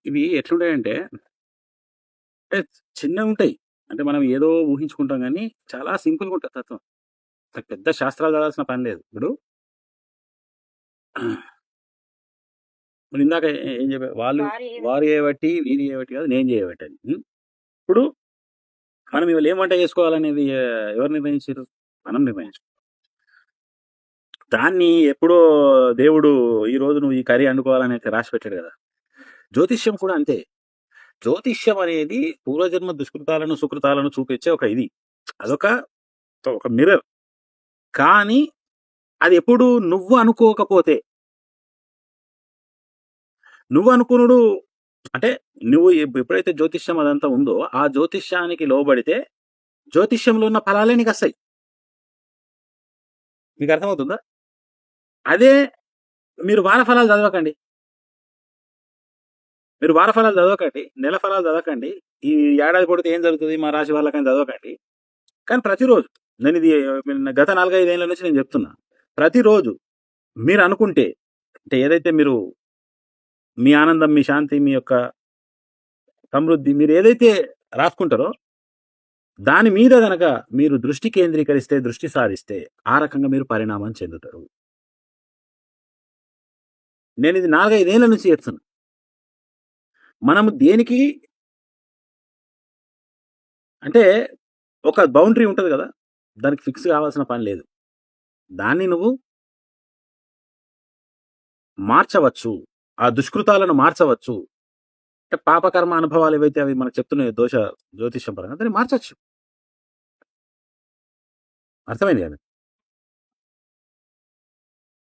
ఇవి ఎట్లుంటాయంటే, అంటే చిన్నగుంటాయి. అంటే మనం ఏదో ఊహించుకుంటాం గానీ, చాలా సింపుల్‌గా ఉంటది తత్వం. పెద్ద శాస్త్రాలు చదవాల్సిన పని లేదు. ఇప్పుడు ఇందాక ఏం చెప్పా వాళ్ళు వారు చేయబట్టి, వీరు చేయబట్టి కాదు, నేను చేయబట్టి అని. ఇప్పుడు మనం ఇవాళ ఏం వంట చేసుకోవాలనేది ఎవరు నిర్ణయించిర్రు? మనం నిర్ణయించుకున్నాం. దాన్ని ఎప్పుడో దేవుడు ఈరోజు నువ్వు ఈ కర్రీ వండుకోవాలని రాసి పెట్టాడు కదా! జ్యోతిష్యం కూడా అంతే. జ్యోతిష్యం అనేది పూర్వజన్మ దుష్కృతాలను, సుకృతాలను చూపించే ఒక ఇది. అదొక ఒక మిర్రర్. కానీ అది ఎప్పుడు నువ్వు అనుకోకపోతే, నువ్వు అనుకునుడు అంటే నువ్వు ఎప్పుడైతే జ్యోతిష్యం అదంతా ఉందో, ఆ జ్యోతిష్యానికి లోబడితే జ్యోతిష్యంలో ఉన్న ఫలాలే నీకు వస్తాయి. మీకు అర్థమవుతుందా? అదే మీరు వార ఫలాలు చదవకండి. మీరు వార ఫలాలు చదవకండి, నెల ఫలాలు చదవకండి, ఈ ఏడాది పొడితే ఏం జరుగుతుంది మా రాశి వాళ్ళకని చదవకండి. కానీ ప్రతిరోజు నేను ఇది గత 4-5 ఏళ్ల నుంచి నేను చెప్తున్నా. ప్రతిరోజు మీరు అనుకుంటే, అంటే ఏదైతే మీరు మీ ఆనందం, మీ శాంతి, మీ యొక్క సమృద్ధి మీరు ఏదైతే రాసుకుంటారో దాని మీద గనక మీరు దృష్టి కేంద్రీకరిస్తే, దృష్టి సారిస్తే ఆ రకంగా మీరు పరిణామం చెందుతారు. నేను ఇది 4-5 ఏళ్ల నుంచి చెప్తున్నా. మనము దేనికి అంటే ఒక బౌండరీ ఉంటది కదా! దానికి ఫిక్స్ కావాల్సిన పని లేదు. దాన్ని నువ్వు మార్చవచ్చు. ఆ దుష్కృతాలను మార్చవచ్చు. అంటే పాపకర్మ అనుభవాలు ఏవైతే అవి మనకు చెప్తున్నాయో జ్యోతిష్యం పరంగా దాన్ని మార్చొచ్చు. అర్థమైంది కదా?